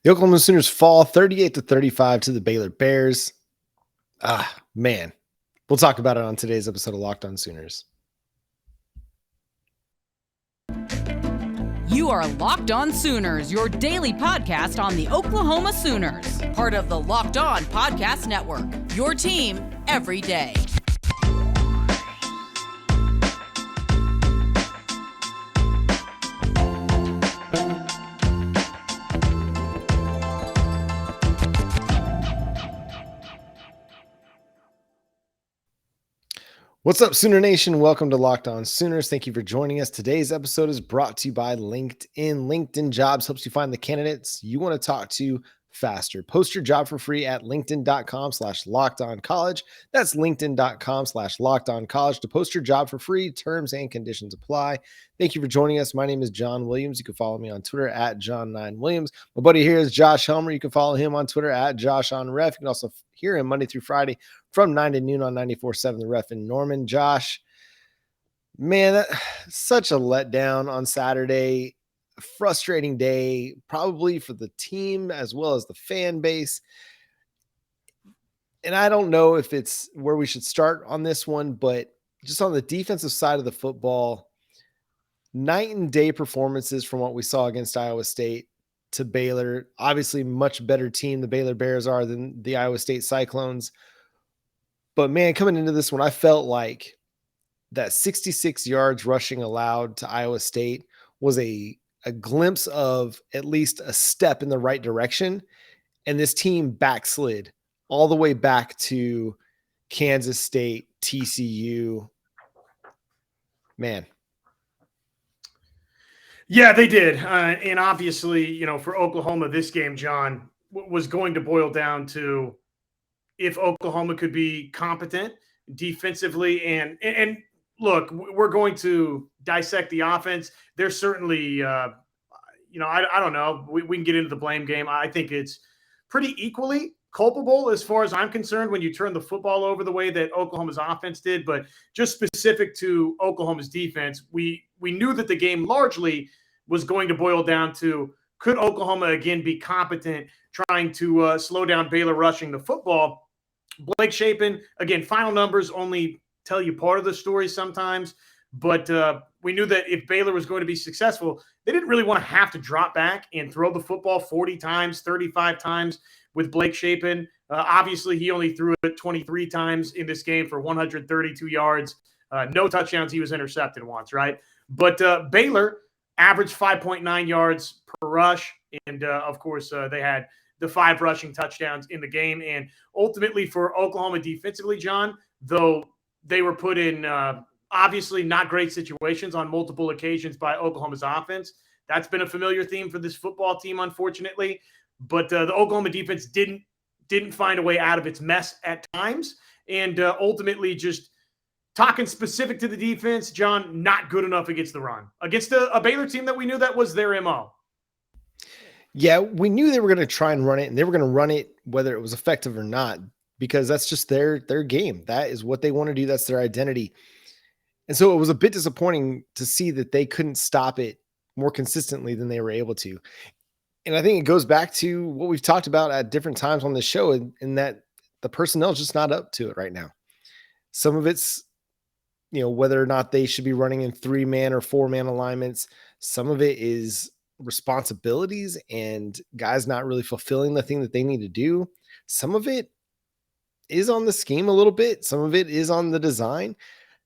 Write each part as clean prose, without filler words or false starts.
The Oklahoma Sooners fall 38-35 to the Baylor Bears. Man. We'll talk about it on today's episode of Locked On Sooners. You are Locked On Sooners, your daily podcast on the Oklahoma Sooners, part of the Locked On Podcast Network, your team every day. What's up, Sooner Nation? Welcome to Locked On Sooners. Thank you for joining us. Today's episode is brought to you by LinkedIn. LinkedIn Jobs helps you find the candidates you want to talk to faster. Post your job for free at linkedin.com/lockedoncollege. That's linkedin.com/lockedoncollege to post your job for free. Terms and conditions apply. Thank you for joining us. My name is John Williams. You can follow me on Twitter at John9Williams. My buddy here is Josh Helmer. You can follow him on Twitter at JoshOnRef. You can also hear him Monday through Friday from 9 to noon on 94.7 The Ref in Norman. Josh, man, such a letdown on Saturday. A frustrating day, probably for the team as well as the fan base. And I don't know if it's where we should start on this one, but just on the defensive side of the football, night and day performances from what we saw against Iowa State to Baylor. Obviously, much better team the Baylor Bears are than the Iowa State Cyclones. But man, coming into this one, I felt like that 66 yards rushing allowed to Iowa State was a glimpse of at least a step in the right direction. And this team backslid all the way back to Kansas State, TCU. Man. Yeah, they did. And obviously, for Oklahoma, this game, John, was going to boil down to if Oklahoma could be competent defensively. And look, we're going to dissect the offense. There's certainly, I don't know. We can get into the blame game. I think it's pretty equally culpable as far as I'm concerned when you turn the football over the way that Oklahoma's offense did. But just specific to Oklahoma's defense, we knew that the game largely was going to boil down to, could Oklahoma again be competent trying to slow down Baylor rushing the football? Blake Shapen, again, final numbers only tell you part of the story sometimes, but we knew that if Baylor was going to be successful, they didn't really want to have to drop back and throw the football 40 times, 35 times with Blake Shapen. Obviously, he only threw it 23 times in this game for 132 yards. No touchdowns. He was intercepted once, right? But Baylor averaged 5.9 yards per rush, and of course, they had the 5 rushing touchdowns in the game. And ultimately for Oklahoma defensively, John, though they were put in obviously not great situations on multiple occasions by Oklahoma's offense. That's been a familiar theme for this football team, unfortunately. But the Oklahoma defense didn't find a way out of its mess at times. And ultimately, just talking specific to the defense, John, not good enough against the run. Against a Baylor team that we knew that was their MO. Yeah, we knew they were going to try and run it, and they were going to run it whether it was effective or not, because that's just their game. That is what they want to do. That's their identity. And so it was a bit disappointing to see that they couldn't stop it more consistently than they were able to. And I think it goes back to what we've talked about at different times on this show, in that the personnel is just not up to it right now. Some of it's, whether or not they should be running in 3-man or 4-man alignments. Some of it is responsibilities and guys not really fulfilling the thing that they need to do. Some of it is on the scheme a little bit. Some of it is on the design.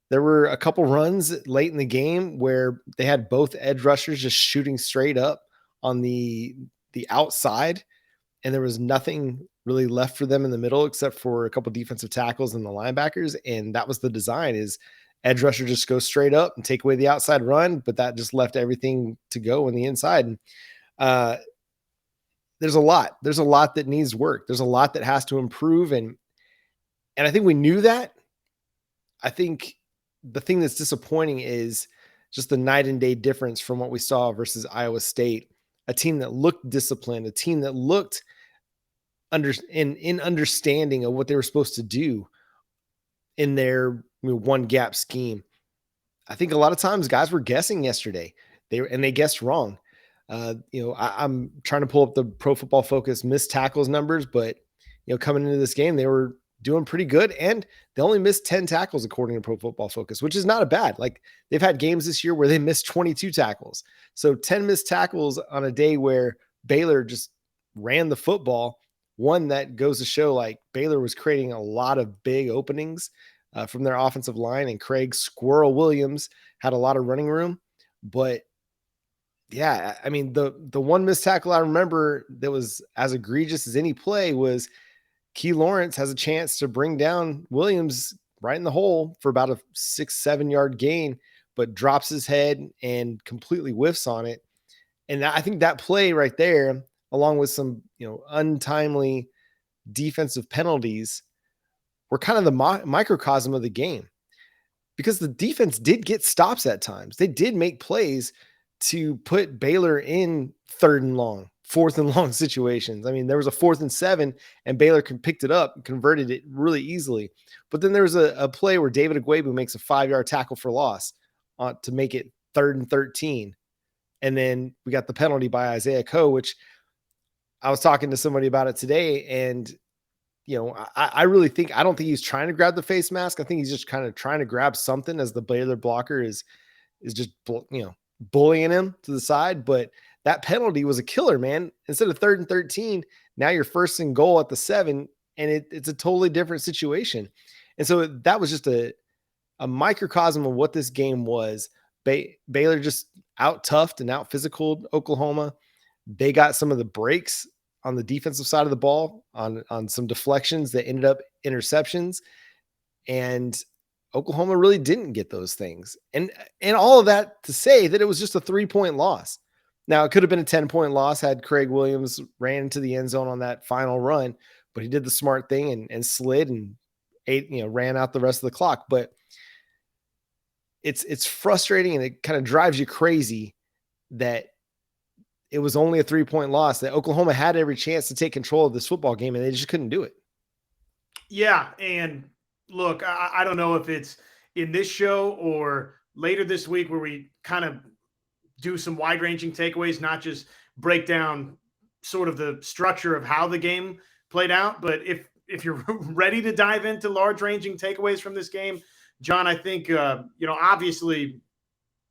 There were a couple runs late in the game where they had both edge rushers just shooting straight up on the outside, and there was nothing really left for them in the middle except for a couple defensive tackles and the linebackers. And that was the design, is edge rusher just go straight up and take away the outside run, but that just left everything to go on the inside. And there's a lot that needs work. There's a lot that has to improve. And I think we knew that. I think the thing that's disappointing is just the night and day difference from what we saw versus Iowa State, a team that looked disciplined, a team that looked in understanding of what they were supposed to do in their one gap scheme. I think a lot of times guys were guessing yesterday. They guessed wrong. I'm trying to pull up the Pro Football Focus missed tackles numbers, but coming into this game, they were doing pretty good, and they only missed 10 tackles according to Pro Football Focus, which is not a bad. Like, they've had games this year where they missed 22 tackles. So 10 missed tackles on a day where Baylor just ran the football. One that goes to show, like, Baylor was creating a lot of big openings from their offensive line, and Craig Squirrel Williams had a lot of running room. But yeah, I mean, the one missed tackle I remember that was as egregious as any play was Key Lawrence has a chance to bring down Williams right in the hole for about a 6-7 yard gain, but drops his head and completely whiffs on it. And I think that play right there, along with some untimely defensive penalties, were kind of the microcosm of the game, because the defense did get stops at times. They did make plays to put Baylor in 3rd and long, 4th and long situations. I mean, there was a 4th and 7 and Baylor picked it up and converted it really easily. But then there was a play where David Agwebu makes a 5-yard tackle for loss to make it 3rd and 13. And then we got the penalty by Isaiah Coe, which I was talking to somebody about it today. And, I really think, I don't think he's trying to grab the face mask. I think he's just kind of trying to grab something as the Baylor blocker is just, bullying him to the side. But that penalty was a killer, man. Instead of 3rd and 13, now you're 1st and goal at the 7, and it's a totally different situation. And so that was just a microcosm of what this game was. Baylor just out toughed and out physical Oklahoma. They got some of the breaks on the defensive side of the ball on some deflections that ended up interceptions, and Oklahoma really didn't get those things. And all of that to say that it was just a 3-point loss. Now, it could have been a 10-point loss had Craig Williams ran into the end zone on that final run, but he did the smart thing and slid and ran out the rest of the clock. But it's frustrating, and it kind of drives you crazy that it was only a 3-point loss, that Oklahoma had every chance to take control of this football game, and they just couldn't do it. Yeah, and look, I don't know if it's in this show or later this week where we kind of do some wide-ranging takeaways, not just break down sort of the structure of how the game played out. But if you're ready to dive into large-ranging takeaways from this game, John, I think, obviously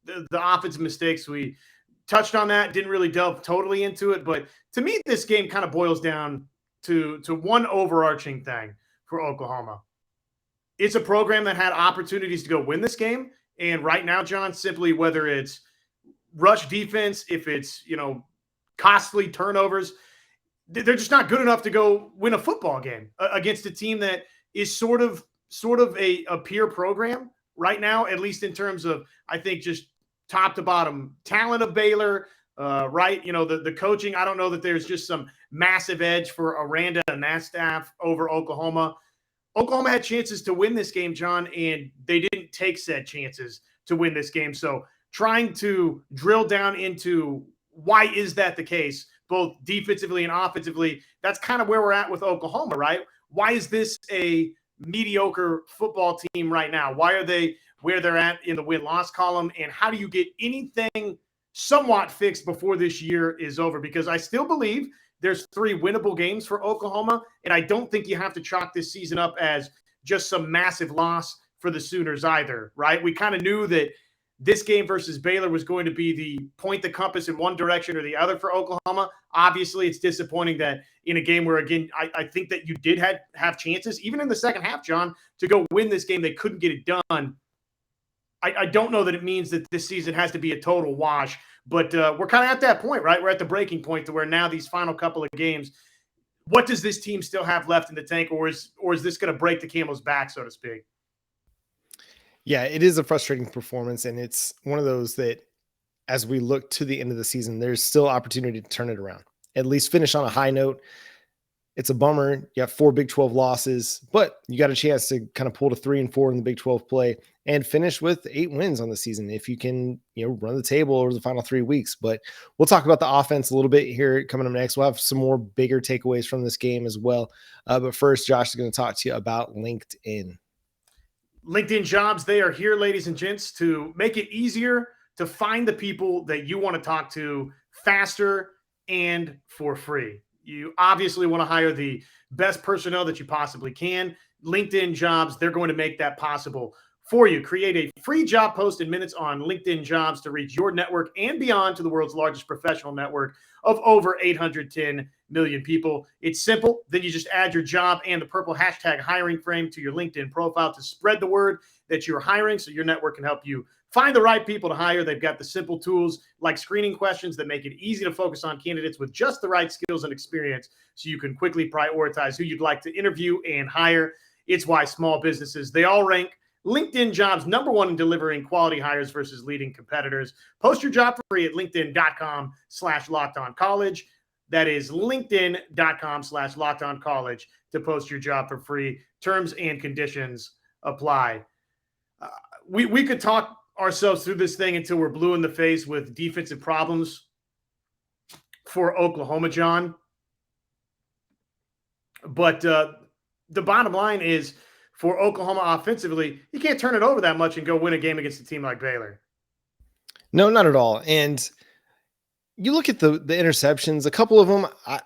the offensive mistakes, we touched on that, didn't really delve totally into it. But to me, this game kind of boils down to one overarching thing for Oklahoma. It's a program that had opportunities to go win this game. And right now, John, simply whether it's rush defense, if it's, costly turnovers, they're just not good enough to go win a football game against a team that is sort of a peer program right now, at least in terms of, I think, just top to bottom talent of Baylor, right? The coaching, I don't know that there's just some massive edge for Aranda and that staff over Oklahoma. Oklahoma had chances to win this game, John, and they didn't take said chances to win this game. So trying to drill down into why is that the case, both defensively and offensively, that's kind of where we're at with Oklahoma, right? Why is this a mediocre football team right now? Why are they where they're at in the win-loss column? And how do you get anything somewhat fixed before this year is over? Because I still believe there's 3 winnable games for Oklahoma, and I don't think you have to chalk this season up as just some massive loss for the Sooners either, right? We kind of knew that this game versus Baylor was going to be the point the compass in one direction or the other for Oklahoma. Obviously, it's disappointing that in a game where, again, I think that you did have chances, even in the second half, John, to go win this game, they couldn't get it done. I don't know that it means that this season has to be a total wash, but we're kind of at that point, right? We're at the breaking point to where now these final couple of games, what does this team still have left in the tank, or is this going to break the camel's back, so to speak? Yeah, it is a frustrating performance, and it's one of those that as we look to the end of the season, there's still opportunity to turn it around, at least finish on a high note. It's a bummer. You have 4 Big 12 losses, but you got a chance to kind of pull to 3-4 in the Big 12 play and finish with 8 wins on the season if you can, run the table over the final 3 weeks. But we'll talk about the offense a little bit here coming up next. We'll have some more bigger takeaways from this game as well. But first, Josh is going to talk to you about LinkedIn. LinkedIn Jobs, they are here, ladies and gents, to make it easier to find the people that you want to talk to faster and for free. You obviously want to hire the best personnel that you possibly can. LinkedIn Jobs, they're going to make that possible for you. Create a free job post in minutes on LinkedIn Jobs to reach your network and beyond to the world's largest professional network of over 810 million people. It's simple. Then you just add your job and the purple hashtag hiring frame to your LinkedIn profile to spread the word that you're hiring so your network can help you find the right people to hire. They've got the simple tools like screening questions that make it easy to focus on candidates with just the right skills and experience so you can quickly prioritize who you'd like to interview and hire. It's why small businesses, they all rank LinkedIn Jobs #1 in delivering quality hires versus leading competitors. Post your job for free at linkedin.com/lockedoncollege. That is linkedin.com/lockedoncollege to post your job for free. Terms and conditions apply. We could talk ourselves through this thing until we're blue in the face with defensive problems for Oklahoma, John. But the bottom line is, for Oklahoma offensively, you can't turn it over that much and go win a game against a team like Baylor. No, not at all. And you look at the interceptions, a couple of them, I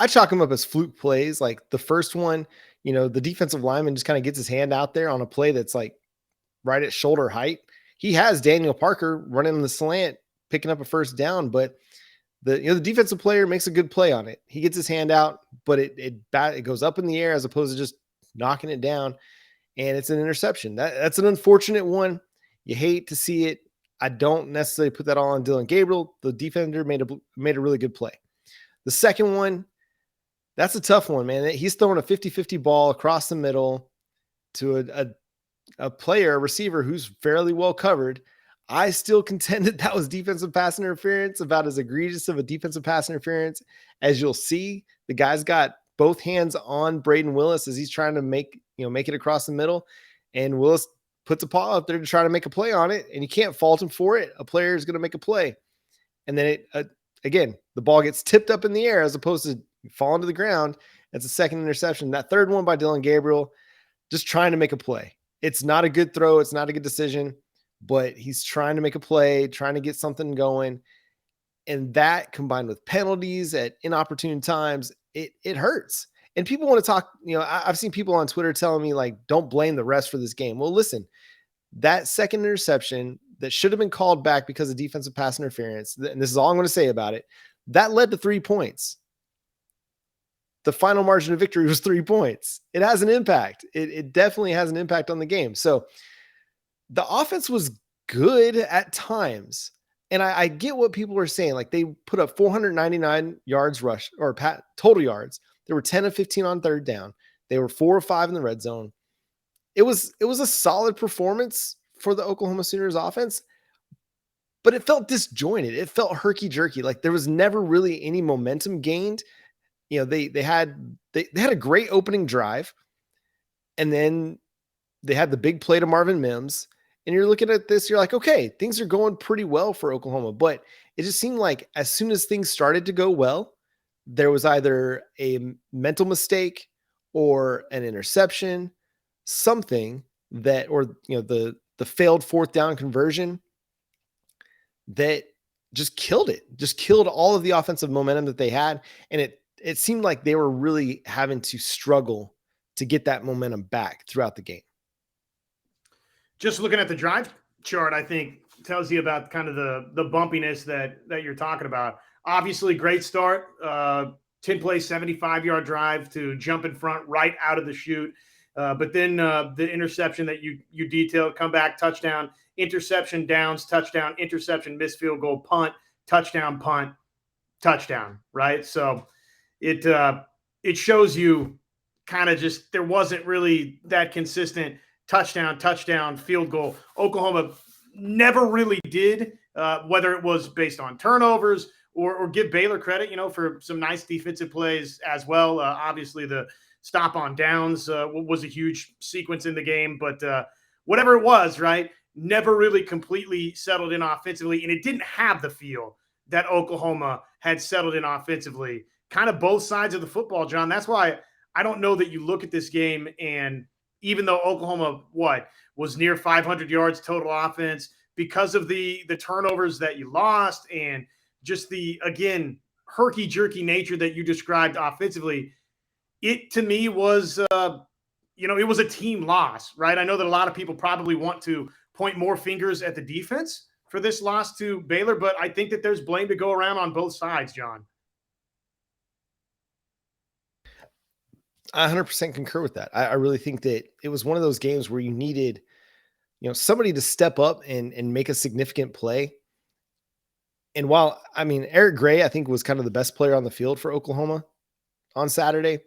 chalk them up as fluke plays. Like the first one, the defensive lineman just kind of gets his hand out there on a play that's like right at shoulder height. He has Daniel Parker running the slant, picking up a first down, but the defensive player makes a good play on it. He gets his hand out, but it goes up in the air as opposed to just knocking it down, and it's an interception. That's an unfortunate one. You hate to see it. I don't necessarily put that all on Dillon Gabriel. The defender made a really good play. The second one, that's a tough one, man. He's throwing a 50-50 ball across the middle to a player, a receiver who's fairly well covered. I still contend that was defensive pass interference, about as egregious of a defensive pass interference as you'll see. The guy's got both hands on Braden Willis as he's trying to make it across the middle, and Willis puts a paw up there to try to make a play on it, and you can't fault him for it. A player is going to make a play, and then again, the ball gets tipped up in the air as opposed to falling to the ground. That's a second interception. That third one by Dillon Gabriel, just trying to make a play. It's not a good throw. It's not a good decision, but he's trying to make a play, trying to get something going. And that combined with penalties at inopportune times, it hurts. And people want to talk, I've seen people on Twitter telling me like, don't blame the refs for this game. Well, listen, that second interception that should have been called back because of defensive pass interference, and this is all I'm going to say about it, that led to 3 points. The final margin of victory was 3 points. It has an impact. It definitely has an impact on the game. So the offense was good at times. And I get what people are saying. Like they put up 499 yards rush or total yards. They were 10 of 15 on third down. They were 4 of 5 in the red zone. It was a solid performance for the Oklahoma Sooners offense, but it felt disjointed. It felt herky-jerky. Like there was never really any momentum gained. They had a great opening drive, and then they had the big play to Marvin Mims. And you're looking at this, you're like, okay, things are going pretty well for Oklahoma. But it just seemed like as soon as things started to go well, there was either a mental mistake or an interception, something that, or the failed fourth down conversion that just killed it, just killed all of the offensive momentum that they had. And it seemed like they were really having to struggle to get that momentum back throughout the game. Just looking at the drive chart, I think tells you about kind of the bumpiness that you're talking about. Obviously, great start, 10-play, 75-yard drive to jump in front right out of the chute. But then the interception that you detailed, comeback, touchdown, interception, downs, touchdown, interception, missed field goal, punt, touchdown, right? So it shows you kind of just there wasn't really that consistent touchdown, field goal. Oklahoma never really did, whether it was based on turnovers or give Baylor credit, for some nice defensive plays as well. Obviously, the stop on downs was a huge sequence in the game, but whatever it was, right, never really completely settled in offensively, and it didn't have the feel that Oklahoma had settled in offensively. Kind of both sides of the football, John. That's why I don't know that you look at this game and even though Oklahoma, was near 500 yards total offense, because of the turnovers that you lost and just the, again, herky-jerky nature that you described offensively, it to me was, it was a team loss, right? I know that a lot of people probably want to point more fingers at the defense for this loss to Baylor, but I think that there's blame to go around on both sides, John. I 100% concur with that. I really think that it was one of those games where you needed, somebody to step up and make a significant play. And while, Eric Gray, I think, was kind of the best player on the field for Oklahoma on Saturday,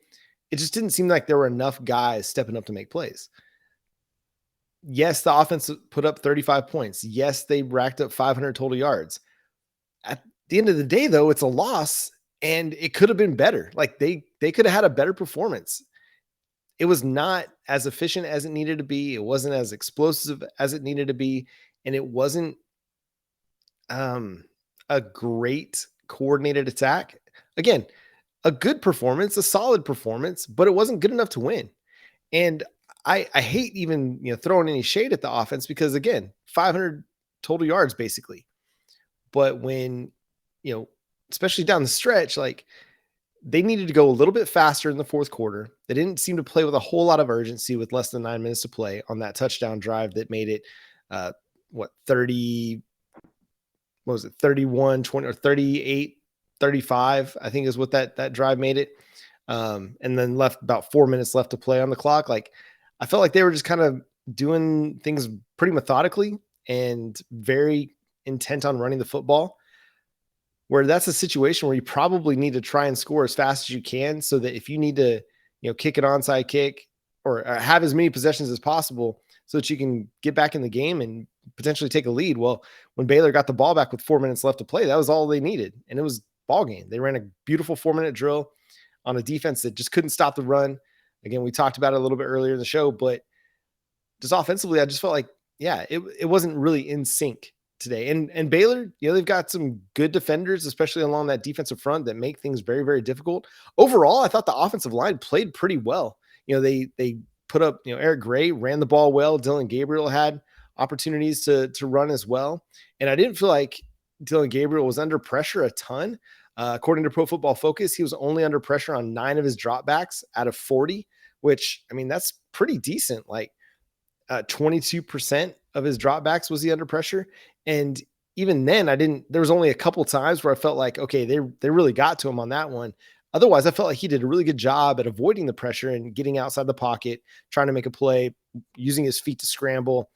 it just didn't seem like there were enough guys stepping up to make plays. Yes, the offense put up 35 points. Yes, they racked up 500 total yards. At the end of the day, though, it's a loss, and it could have been better. Like they could have had a better performance. It was not as efficient as it needed to be. It wasn't as explosive as it needed to be. And it wasn't a great coordinated attack. Again, a good performance, a solid performance, but it wasn't good enough to win. And I hate even throwing any shade at the offense because, again, 500 total yards basically. But when, especially down the stretch, like they needed to go a little bit faster in the fourth quarter. They didn't seem to play with a whole lot of urgency with less than 9 minutes to play on that touchdown drive that made it 31, 20 or 38, 35, I think is what that drive made it. And then left about 4 minutes left to play on the clock. Like I felt like they were just kind of doing things pretty methodically and very intent on running the football, where that's a situation where you probably need to try and score as fast as you can so that if you need to, kick an onside kick or have as many possessions as possible so that you can get back in the game and potentially take a lead. Well, when Baylor got the ball back with 4 minutes left to play, that was all they needed. And it was ball game. They ran a beautiful 4-minute drill on a defense that just couldn't stop the run. Again, we talked about it a little bit earlier in the show, but just offensively, I just felt like, it wasn't really in sync today. And Baylor, they've got some good defenders, especially along that defensive front, that make things very, very difficult. Overall, I thought the offensive line played pretty well. They put up, Eric Gray ran the ball well. Dillon Gabriel had opportunities to run as well. And I didn't feel like Dillon Gabriel was under pressure a ton. According to Pro Football Focus, he was only under pressure on 9 of his dropbacks out of 40, which, that's pretty decent. Like 22% of his dropbacks was he under pressure. And even then there was only a couple times where I felt like, okay, they really got to him on that one. Otherwise, I felt like he did a really good job at avoiding the pressure and getting outside the pocket, trying to make a play, using his feet to scramble.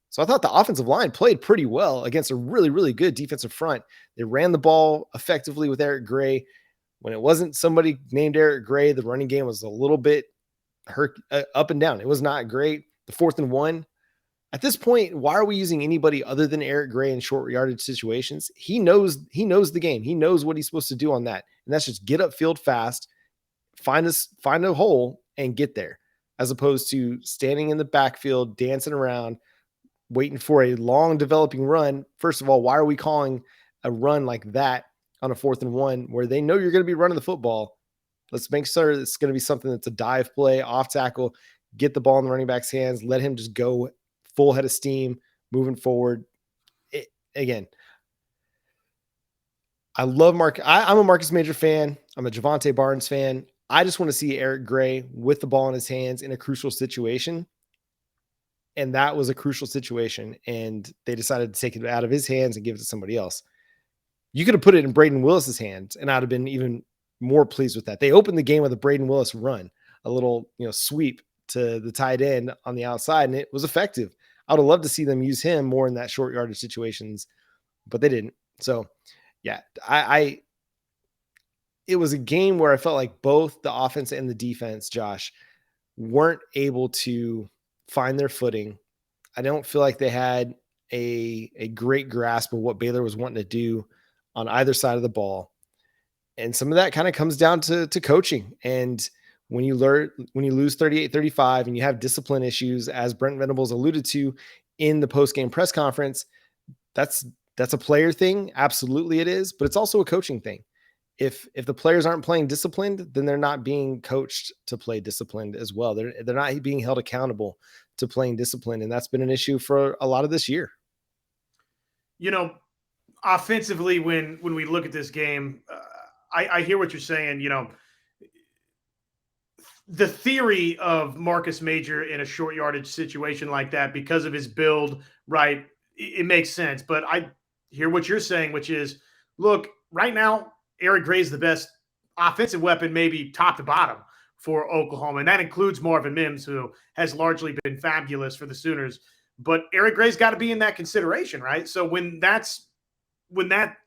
So I thought the offensive line played pretty well against a really, really good defensive front. They ran the ball effectively with Eric Gray. When it wasn't somebody named Eric Gray, the running game was a little bit up and down. It was not great. The 4th and 1. At this point, why are we using anybody other than Eric Gray in short yardage situations? He knows the game. He knows what he's supposed to do on that. And that's just get upfield fast, find a hole and get there, as opposed to standing in the backfield, dancing around, waiting for a long developing run. First of all, why are we calling a run like that on a 4th and 1 where they know you're going to be running the football? Let's make sure it's going to be something that's a dive play, off tackle, get the ball in the running back's hands, let him just go full head of steam moving forward. Again, I love Mark. I'm a Marcus Major fan. I'm a Javonte Barnes fan. I just want to see Eric Gray with the ball in his hands in a crucial situation. And that was a crucial situation. And they decided to take it out of his hands and give it to somebody else. You could have put it in Braden Willis's hands, and I'd have been even more pleased with that. They opened the game with a Braden Willis run, a little, sweep to the tight end on the outside, and it was effective. I would have loved to see them use him more in that short yardage situations, but they didn't. So yeah, it was a game where I felt like both the offense and the defense, Josh, weren't able to find their footing. I don't feel like they had a great grasp of what Baylor was wanting to do on either side of the ball. And some of that kind of comes down to coaching. And when you lose 38-35 and you have discipline issues, as Brent Venables alluded to in the post-game press conference, that's a player thing. Absolutely it is, but it's also a coaching thing. If the players aren't playing disciplined, then they're not being coached to play disciplined as well. They're not being held accountable to playing disciplined. And that's been an issue for a lot of this year. you know, offensively, when we look at this game, I hear what you're saying. You know, the theory of Marcus Major in a short yardage situation like that because of his build, right? It makes sense. But I hear what you're saying, which is, look, right now, Eric Gray's the best offensive weapon, maybe top to bottom for Oklahoma. And that includes Marvin Mims, who has largely been fabulous for the Sooners. But Eric Gray's got to be in that consideration, right? So when that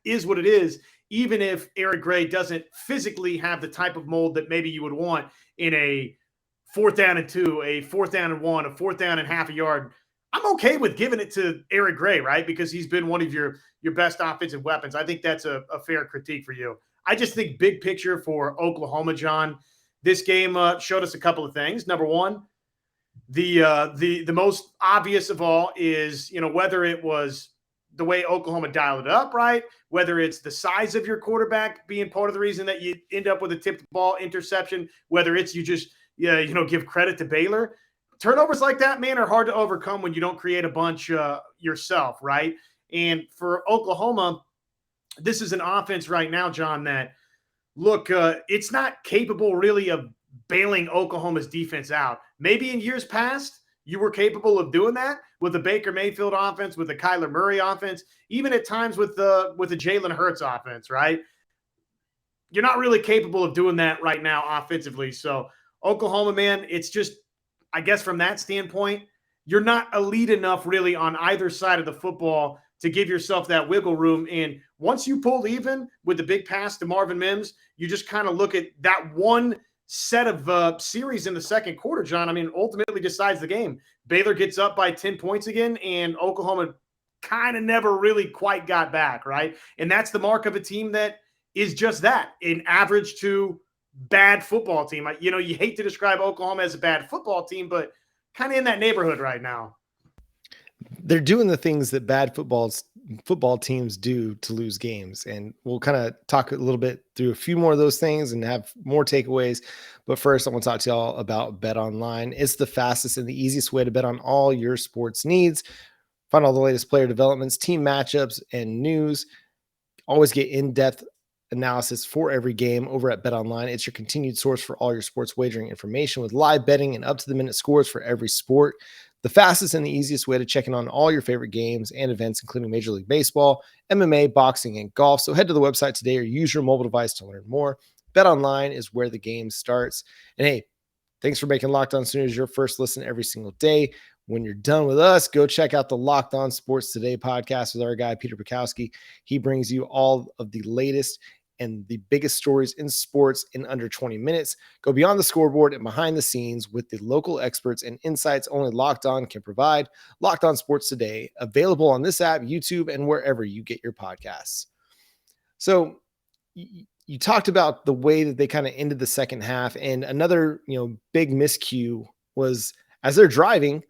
is what it is, even if Eric Gray doesn't physically have the type of mold that maybe you would want in a 4th down and 2, a 4th down and 1, a 4th down and half a yard, I'm okay with giving it to Eric Gray, right? Because he's been one of your best offensive weapons. I think that's a fair critique for you. I just think big picture for Oklahoma, John, this game showed us a couple of things. Number one, the most obvious of all is, whether it was the way Oklahoma dialed it up, right? Whether it's the size of your quarterback being part of the reason that you end up with a tipped ball interception, whether it's you just, give credit to Baylor. Turnovers like that, man, are hard to overcome when you don't create a bunch yourself, right? And for Oklahoma, this is an offense right now, John, that, look, it's not capable really of bailing Oklahoma's defense out. Maybe in years past, you were capable of doing that with the Baker Mayfield offense, with the Kyler Murray offense, even at times with the Jalen Hurts offense, right? You're not really capable of doing that right now offensively. So Oklahoma, man, it's just, I guess from that standpoint, you're not elite enough really on either side of the football to give yourself that wiggle room. And once you pull even with the big pass to Marvin Mims, you just kind of look at that one set of series in the second quarter, John. I mean, ultimately decides the game. Baylor gets up by 10 points again, and Oklahoma kind of never really quite got back, right? And that's the mark of a team that is just that, an average to bad football team. You hate to describe Oklahoma as a bad football team, but kind of in that neighborhood right now. They're doing the things that bad football teams do to lose games. And we'll kind of talk a little bit through a few more of those things and have more takeaways. But first, I want to talk to y'all about BetOnline. It's the fastest and the easiest way to bet on all your sports needs. Find all the latest player developments, team matchups, and news. Always get in-depth analysis for every game over at BetOnline. It's your continued source for all your sports wagering information with live betting and up-to-the-minute scores for every sport. The fastest and the easiest way to check in on all your favorite games and events, including Major League Baseball, MMA, boxing, and golf. So head to the website today or use your mobile device to learn more. BetOnline is where the game starts. And hey, thanks for making Locked On Sooners your first listen every single day. When you're done with us, go check out the Locked On Sports Today podcast with our guy, Peter Bukowski. He brings you all of the latest and the biggest stories in sports in under 20 minutes. Go beyond the scoreboard and behind the scenes with the local experts and insights only Locked On can provide. Locked On Sports Today, available on this app, YouTube, and wherever you get your podcasts. So you talked about the way that they kind of ended the second half, and another big miscue was as they're driving,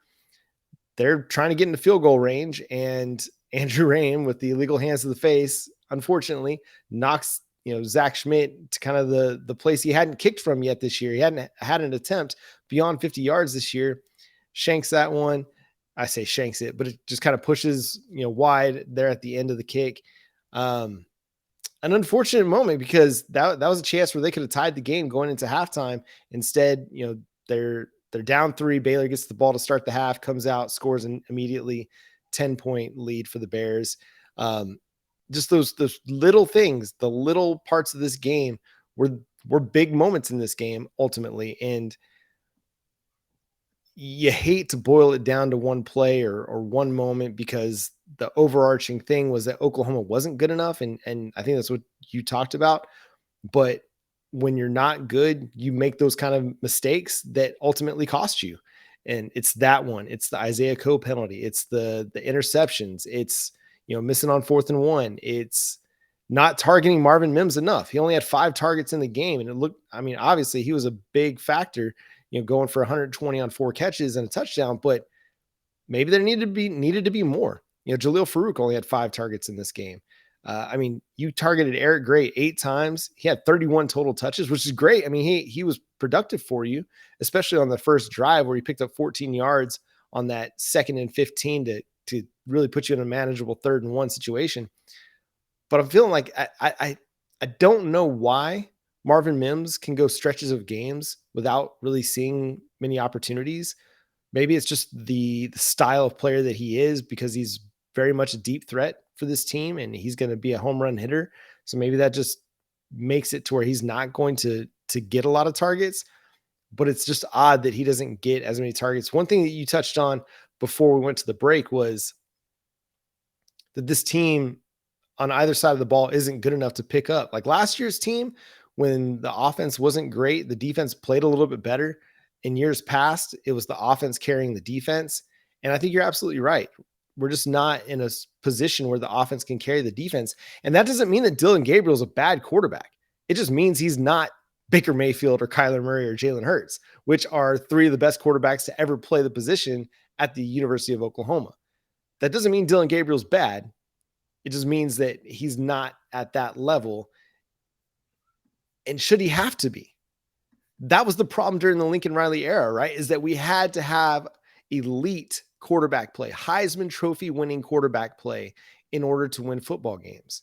they're trying to get into field goal range, and Andrew Rain, with the illegal hands to the face, unfortunately knocks Zach Schmidt to kind of the place he hadn't kicked from yet this year. He hadn't had an attempt beyond 50 yards this year. Shanks that one. I say shanks it, but it just kind of pushes wide there at the end of the kick. An unfortunate moment because that was a chance where they could have tied the game going into halftime. Instead, they're down 3. Baylor gets the ball to start the half, comes out, scores an immediately 10-point lead for the Bears. Just those little things, the little parts of this game were big moments in this game ultimately. And you hate to boil it down to one play or one moment, because the overarching thing was that Oklahoma wasn't good enough. And I think that's what you talked about. But when you're not good, you make those kind of mistakes that ultimately cost you. And it's that one. It's the Isaiah Coe penalty. It's the interceptions. It's missing on 4th and 1. It's not targeting Marvin Mims enough. He only had 5 targets in the game. And it looked, obviously he was a big factor, going for 120 on 4 catches and a touchdown, but maybe there needed to be more. Jaleel Farouk only had 5 targets in this game. You targeted Eric Gray 8 times. He had 31 total touches, which is great. He was productive for you, especially on the first drive where he picked up 14 yards on that 2nd and 15 to really put you in a manageable 3rd and 1 situation. But I'm feeling like I don't know why Marvin Mims can go stretches of games without really seeing many opportunities. Maybe it's just the style of player that he is, because he's very much a deep threat for this team and he's going to be a home run hitter. So maybe that just makes it to where he's not going to get a lot of targets, but it's just odd that he doesn't get as many targets. One thing that you touched on before we went to the break was that this team on either side of the ball isn't good enough to pick up. Like last year's team, when the offense wasn't great, the defense played a little bit better. In years past, it was the offense carrying the defense. And I think you're absolutely right. We're just not in a position where the offense can carry the defense. And that doesn't mean that Dillon Gabriel is a bad quarterback. It just means he's not Baker Mayfield or Kyler Murray or Jalen Hurts, which are 3 of the best quarterbacks to ever play the position at the University of Oklahoma. That doesn't mean Dillon Gabriel's bad. It just means that he's not at that level. And should he have to be? That was the problem during the Lincoln Riley era, right? Is that we had to have elite quarterback play, Heisman Trophy winning quarterback play in order to win football games.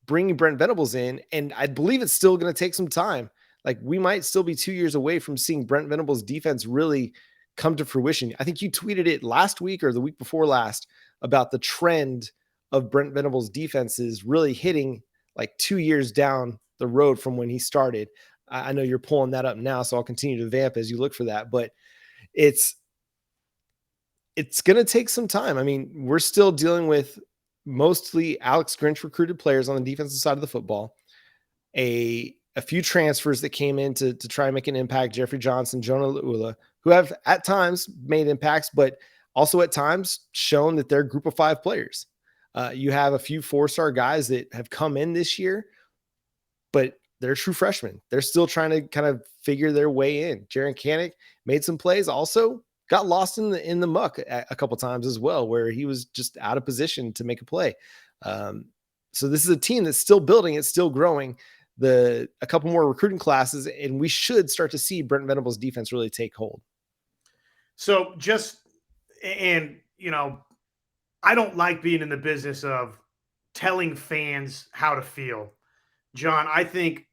Bringing Brent Venables in, and I believe it's still going to take some time. Like we might still be 2 years away from seeing Brent Venables' defense really come to fruition. I think you tweeted it last week or the week before last about the trend of Brent Venables' defenses really hitting like 2 years down the road from when he started. I know you're pulling that up now, so I'll continue to vamp as you look for that, but it's going to take some time. I mean, we're still dealing with mostly Alex Grinch recruited players on the defensive side of the football, a few transfers that came in to try and make an impact, Jeffrey Johnson, Jonah Laula, who have at times made impacts, but also at times shown that they're group of 5 players. You have a few 4-star guys that have come in this year, but they're true freshmen. They're still trying to kind of figure their way in. Jaron Kanik made some plays, also got lost in the muck a couple times as well, where he was just out of position to make a play. So this is a team that's still building, it's still growing. A couple more recruiting classes, and we should start to see Brent Venables' defense really take hold. So I don't like being in the business of telling fans how to feel. John, I think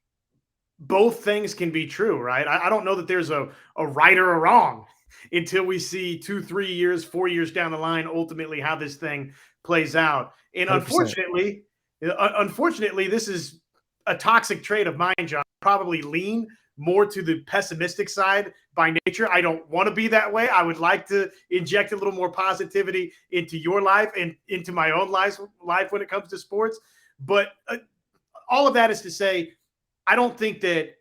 both things can be true, right? I don't know that there's a right or a wrong until we see 2, 3 years, 4 years down the line, ultimately how this thing plays out. And 100%. unfortunately, this is a toxic trait of mine, John. Probably lean more to the pessimistic side by nature. I don't want to be that way. I would like to inject a little more positivity into your life and into my own life when it comes to sports. But all of that is to say, I don't think that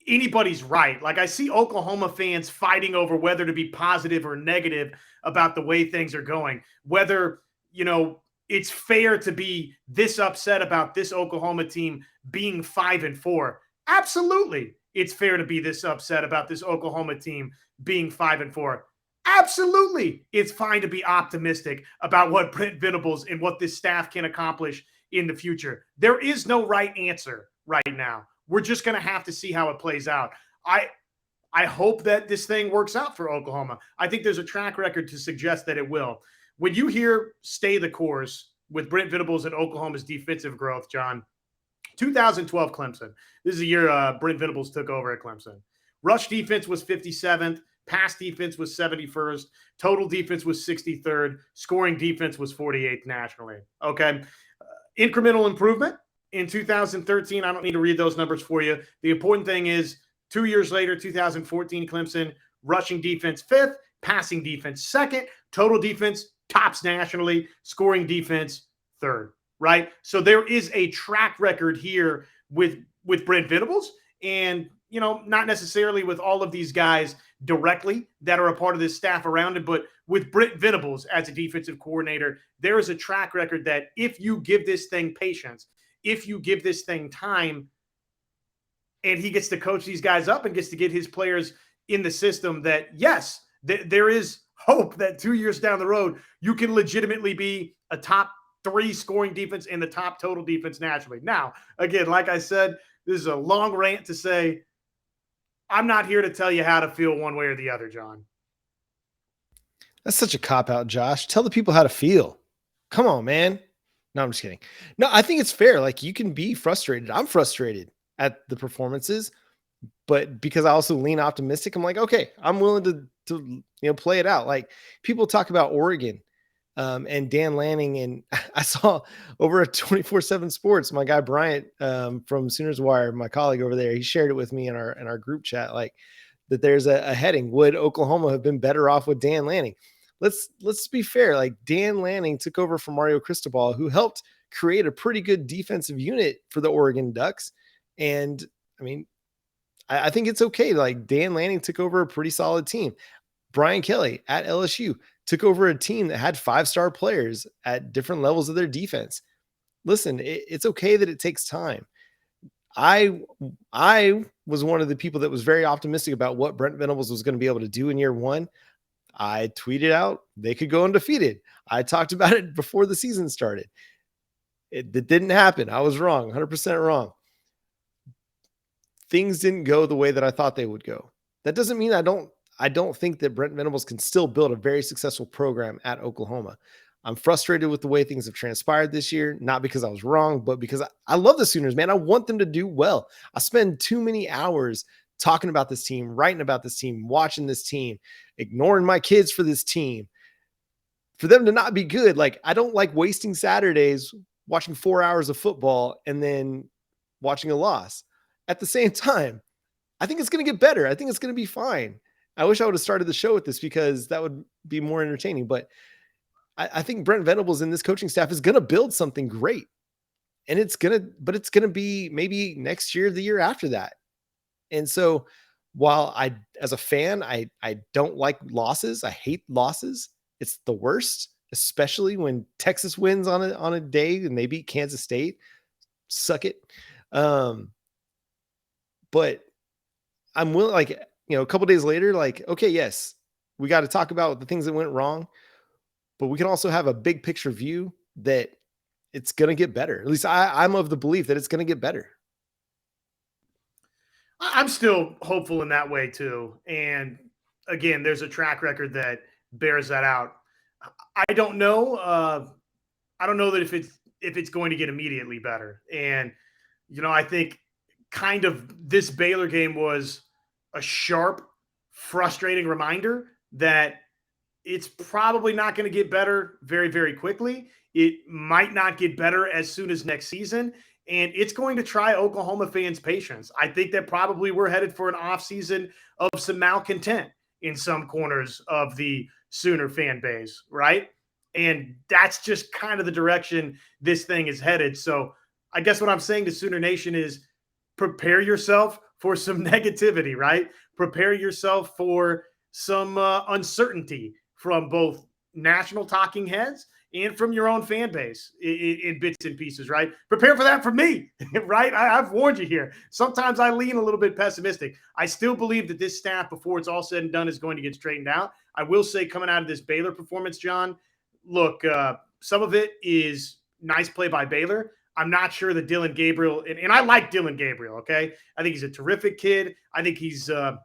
anybody's right. Like I see Oklahoma fans fighting over whether to be positive or negative about the way things are going, whether, it's fair to be this upset about this Oklahoma team being 5-4. Absolutely. It's fair to be this upset about this Oklahoma team being 5-4. Absolutely. It's fine to be optimistic about what Brent Venables and what this staff can accomplish in the future. There is no right answer right now. We're just going to have to see how it plays out. I hope that this thing works out for Oklahoma. I think there's a track record to suggest that it will. When you hear stay the course with Brent Venables and Oklahoma's defensive growth, John, 2012 Clemson. This is the year Brent Venables took over at Clemson. Rush defense was 57th. Pass defense was 71st. Total defense was 63rd. Scoring defense was 48th nationally. Okay. Incremental improvement in 2013. I don't need to read those numbers for you. The important thing is 2 years later, 2014 Clemson, rushing defense 5th, passing defense 2nd, total defense tops nationally, scoring defense 3rd. Right? So there is a track record here with Brent Venables and, not necessarily with all of these guys directly that are a part of this staff around him, but with Brent Venables as a defensive coordinator, there is a track record that if you give this thing patience, if you give this thing time, and he gets to coach these guys up and gets to get his players in the system, that yes, there is hope that 2 years down the road, you can legitimately be a top 3 scoring defense and the top total defense nationally. Now, again, like I said, this is a long rant to say, I'm not here to tell you how to feel one way or the other, John. That's such a cop-out, Josh. Tell the people how to feel. Come on, man. No, I'm just kidding. No, I think it's fair. Like, you can be frustrated. I'm frustrated at the performances, but because I also lean optimistic, I'm like, okay, I'm willing to play it out. Like, people talk about Oregon and Dan Lanning, and I saw over at 24/7 Sports, my guy Bryant from Sooners Wire, my colleague over there, he shared it with me in our group chat, like that there's a heading. Would Oklahoma have been better off with Dan Lanning? Let's be fair. Like, Dan Lanning took over from Mario Cristobal, who helped create a pretty good defensive unit for the Oregon Ducks. And I mean, I think it's okay. Like, Dan Lanning took over a pretty solid team. Brian Kelly at LSU took over a team that had 5-star players at different levels of their defense. Listen, it's okay that it takes time. I was one of the people that was very optimistic about what Brent Venables was going to be able to do in year one. I tweeted out they could go undefeated. I talked about it before the season started. It didn't happen. I was wrong, 100% wrong. Things didn't go the way that I thought they would go. That doesn't mean I don't think that Brent Venables can still build a very successful program at Oklahoma. I'm frustrated with the way things have transpired this year, not because I was wrong, but because I love the Sooners, man. I want them to do well. I spend too many hours talking about this team, writing about this team, watching this team, ignoring my kids for this team, for them to not be good. Like, I don't like wasting Saturdays watching 4 hours of football and then watching a loss. At the same time, I think it's going to get better. I think it's going to be fine. I wish I would have started the show with this because that would be more entertaining, but I think Brent Venables and this coaching staff is going to build something great, and it's going to be maybe next year, the year after that. And so while as a fan, I don't like losses. I hate losses. It's the worst, especially when Texas wins on a day and they beat Kansas State. Suck it. But I'm willing, like, a couple days later, like, okay, yes, we got to talk about the things that went wrong, but we can also have a big picture view that it's going to get better. At least I'm of the belief that it's going to get better. I'm still hopeful in that way too. And again, there's a track record that bears that out. I don't know. I don't know that if it's going to get immediately better. And I think kind of this Baylor game was a sharp, frustrating reminder that it's probably not going to get better very, very quickly. It might not get better as soon as next season. And it's going to try Oklahoma fans' patience. I think that probably we're headed for an offseason of some malcontent in some corners of the Sooner fan base, right? And that's just kind of the direction this thing is headed. So I guess what I'm saying to Sooner Nation is prepare yourself for some negativity, right? Prepare yourself for some uncertainty from both national talking heads and from your own fan base in bits and pieces, right? Prepare for that from me, right? I've warned you here. Sometimes I lean a little bit pessimistic. I still believe that this staff, before it's all said and done, is going to get straightened out. I will say, coming out of this Baylor performance, John, look, some of it is nice play by Baylor. I'm not sure that Dillon Gabriel, and I like Dillon Gabriel, okay? I think he's a terrific kid. I think he's a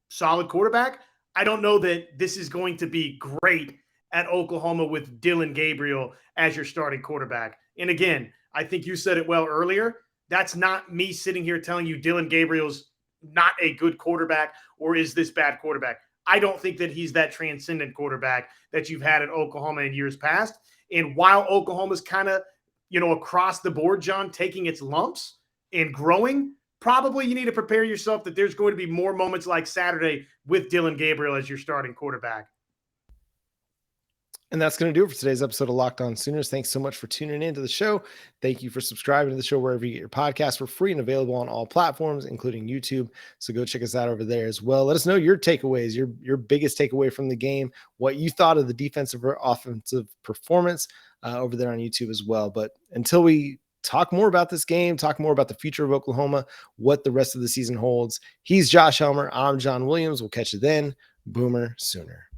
solid quarterback. I don't know that this is going to be great at Oklahoma with Dillon Gabriel as your starting quarterback. And again, I think you said it well earlier. That's not me sitting here telling you Dillon Gabriel's not a good quarterback or is this bad quarterback. I don't think that he's that transcendent quarterback that you've had at Oklahoma in years past. And while Oklahoma's kind of, across the board, John, taking its lumps and growing, probably you need to prepare yourself that there's going to be more moments like Saturday with Dillon Gabriel as your starting quarterback. And that's going to do it for today's episode of Locked On Sooners. Thanks so much for tuning into the show. Thank you for subscribing to the show wherever you get your podcasts. We're free and available on all platforms, including YouTube. So go check us out over there as well. Let us know your takeaways, your biggest takeaway from the game, what you thought of the defensive or offensive performance over there on YouTube as well. But until we talk more about this game, talk more about the future of Oklahoma, what the rest of the season holds, he's Josh Helmer. I'm John Williams. We'll catch you then. Boomer Sooner.